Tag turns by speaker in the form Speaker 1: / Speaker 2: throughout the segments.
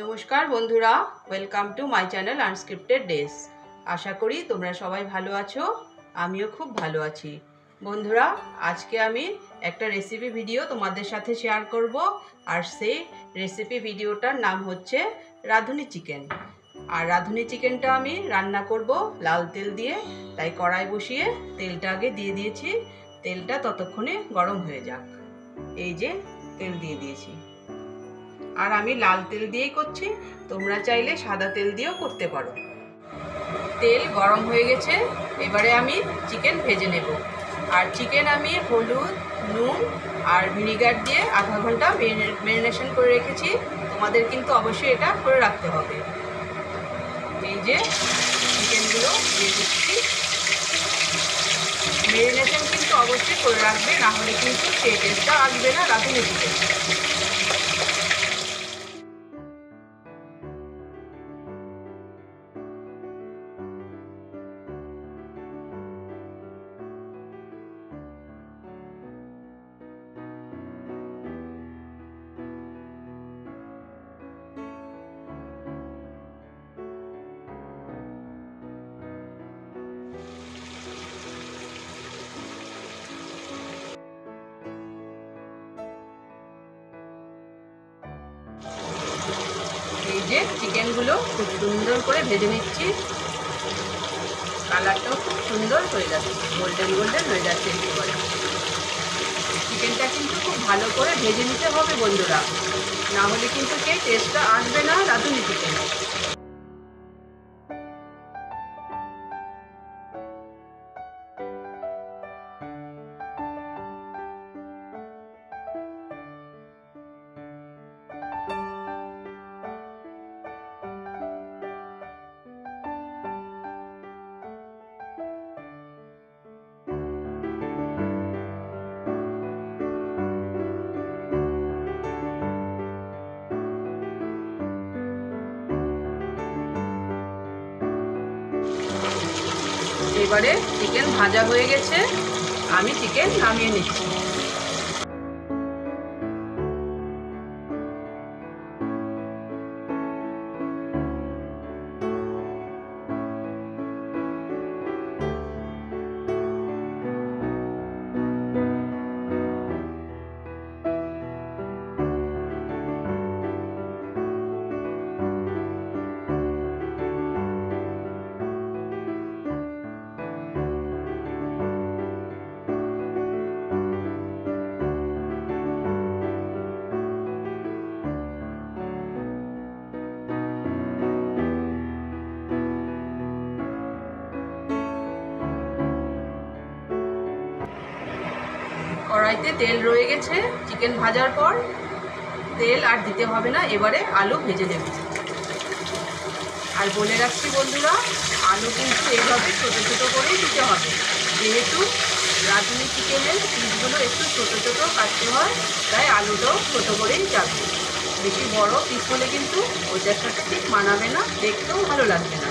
Speaker 1: নমস্কার বন্ধুরা, welcome to my channel unscripted days. আশা করি তোমরা সবাই ভালো আছো, আমিও খুব ভালো আছি। বন্ধুরা, আজকে আমি একটা রেসিপি ভিডিও তোমাদের সাথে শেয়ার করব, আর সেই রেসিপি ভিডিওটার নাম হচ্ছে রাঁধুনি চিকেন। আর রাঁধুনি চিকেনটা আমি রান্না করব লাল তেল দিয়ে, তাই কড়াই বসিয়ে তেলটা আগে দিয়ে দিয়েছি। তেলটা ততক্ষণে গরম হয়ে যাক। এই যে তেল দিয়ে দিয়েছি, আর আমি লাল তেল দিয়েই করছি, তোমরা চাইলে সাদা তেল দিয়েও করতে পারো। তেল গরম হয়ে গেছে, এবারে আমি চিকেন ভেজে নেব। আর চিকেন আমি হলুদ, নুন আর ভিনিগার দিয়ে আধা ঘন্টা ম্যারিনেশন করে রেখেছি। তোমাদের কিন্তু অবশ্যই এটা করে রাখতে হবে। এই যে চিকেনগুলো দিয়ে দিচ্ছি। ম্যারিনেশন কিন্তু অবশ্যই করে রাখবে, না হলে কিন্তু সেই টেস্টটা আসবে না রাঁধুনি চিকেন। এই যে চিকেনগুলো খুব সুন্দর করে ভেজে নিচ্ছি। কালারটাও খুব সুন্দর হয়ে যাচ্ছে, গোল্ডেন গোল্ডেন হয়ে যাচ্ছে। একেবারে চিকেনটা কিন্তু খুব ভালো করে ভেজে নিতে হবে বন্ধুরা, না হলে কিন্তু সেই টেস্টটা আসবে না রাঁধুনি চিকেন। এবারে চিকেন ভাজা হয়ে গেছে, আমি চিকেন নামিয়ে নিচ্ছি। কড়াইতে তেল রয়ে গেছে, চিকেন ভাজার পর তেল আর দিতে হবে না। এবারে আলু ভেজে নেব। আর বলে রাখছি বন্ধুরা, আলু কিন্তু এইভাবে ছোটো ছোটো করেই দিতে হবে, যেহেতু রাঁধুনি চিকেনের পিসগুলো একটু ছোটো ছোটো কাটতে হয়, তাই আলুটাও ছোটো করেই যাবে। বেশি বড় পিস হলে কিন্তু ওইটার সাথে ঠিক মানাবে না, দেখতেও ভালো লাগবে না।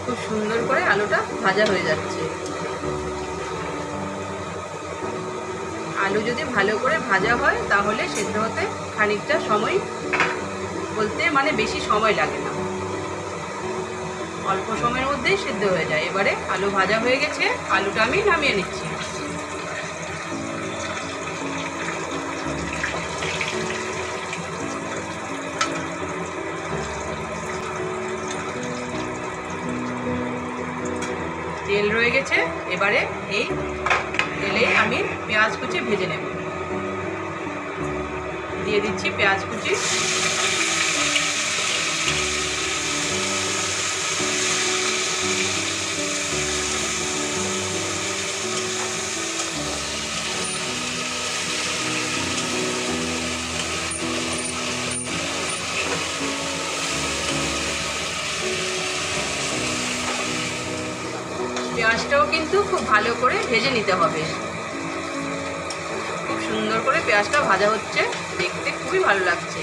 Speaker 1: খুব সুন্দর করে আলুটা ভাজা হয়ে যাচ্ছে। আলু যদি ভালো করে ভাজা হয় তাহলে সেদ্ধ হতে খানিকটা সময়, বলতে মানে বেশি সময় লাগে না, অল্প সময়ের মধ্যেই সেদ্ধ হয়ে যায়। এবারে আলু ভাজা হয়ে গেছে, আলুটা আমি নামিয়ে নিচ্ছি। তেল রয়ে গেছে, এবারে এই তেলে আমি পেঁয়াজ কুচি ভেজে নেব। দিয়ে দিচ্ছি পেঁয়াজ কুচি। পেঁয়াজটাও কিন্তু খুব ভালো করে ভেজে নিতে হবে। খুব সুন্দর করে পেঁয়াজটা ভাজা হচ্ছে, দেখতে খুবই ভালো লাগছে।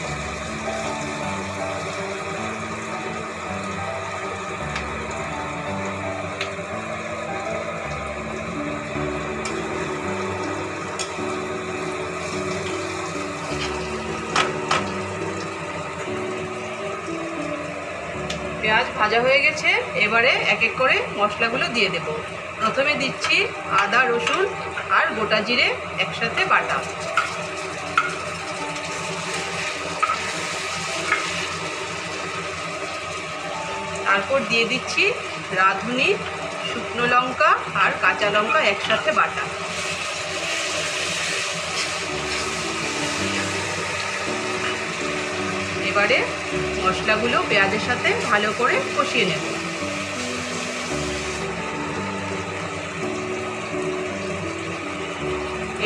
Speaker 1: পেঁয়াজ ভাজা হয়ে গেছে, এবারে এক এক করে মশলাগুলো দিয়ে দেব। প্রথমে দিচ্ছি আদা, রসুন আর গোটা জিরে একসাথে বাটা। তারপর দিয়ে দিচ্ছি রাঁধুনি, শুকনো লঙ্কা আর কাঁচা লঙ্কা একসাথে বাটা। এবারে মশলাগুলো পেঁয়াজের সাথে ভালো করে কষিয়ে নেব।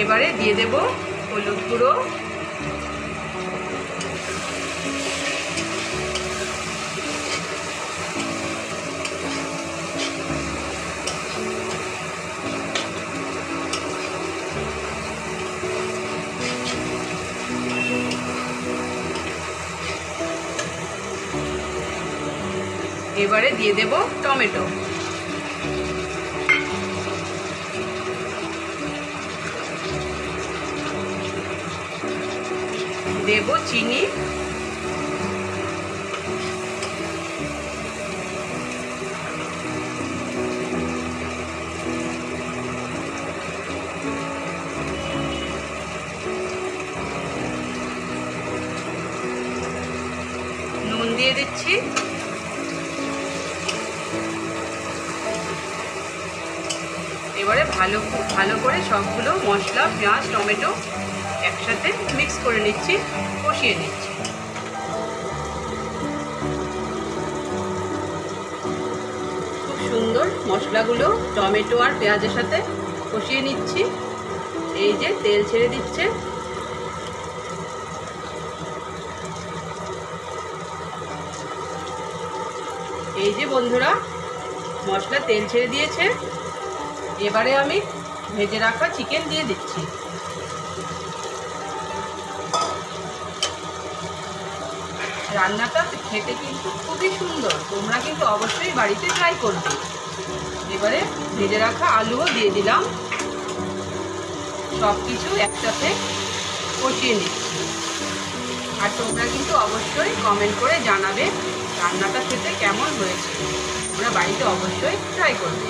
Speaker 1: এবারে দিয়ে দেব হলুদ গুঁড়ো, এবারে দিয়ে দেব টমেটো, দেব চিনি, নুন দিয়ে দিচ্ছি, এবারে ভালো করে সবগুলো মশলা, পেঁয়াজ, টমেটো একসাথে মিক্স করে নিচ্ছি, কষিয়ে নিচ্ছি। খুব সুন্দর মশলাগুলো টমেটো আর পেঁয়াজের সাথে কষিয়ে নিচ্ছি। এই যে তেল ছেড়ে দিচ্ছে। এই যে বন্ধুরা, মশলা তেল ছেড়ে দিয়েছে। এবারে আমি ভেজে রাখা চিকেন দিয়ে দিচ্ছি। রান্নাটা খেতে কিন্তু খুবই সুন্দর, তোমরা কিন্তু অবশ্যই বাড়িতে ট্রাই করবে। এবারে ভেজে রাখা আলুও দিয়ে দিলাম, সব কিছু একসাথে কষিয়ে নিচ্ছি। আর তোমরা কিন্তু অবশ্যই কমেন্ট করে জানাবে রান্নাটা খেতে কেমন হয়েছে। তোমরা বাড়িতে অবশ্যই ট্রাই করবে।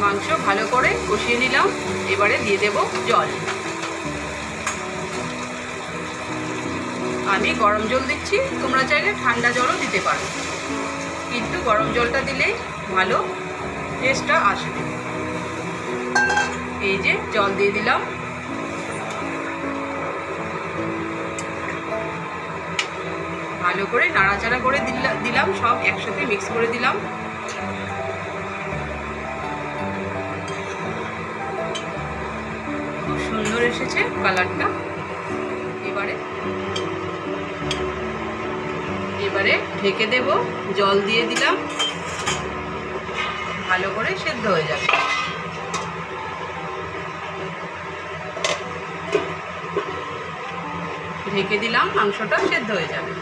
Speaker 1: মাংস ভালো করে কষিয়ে নিলাম, এবারে দিয়ে দেব জল। আমি গরম জল দিচ্ছি, তোমরা চাইলে ঠান্ডা জলও দিতে পারো, কিন্তু গরম জলটা দিলেই ভালো টেস্টটা আসবে। এই যে জল দিয়ে দিলাম, ভালো করে নাড়াচাড়া করে দিলাম, সব একসাথে মিক্স করে দিলাম। খুব সুন্দর এসেছে কালারটা। এবারে ঢেকে দেব, জল দিয়ে দিলাম, ভালো করে সেদ্ধ হয়ে যাবে। ঢেকে দিলাম, মাংসটা সেদ্ধ হয়ে যাবে।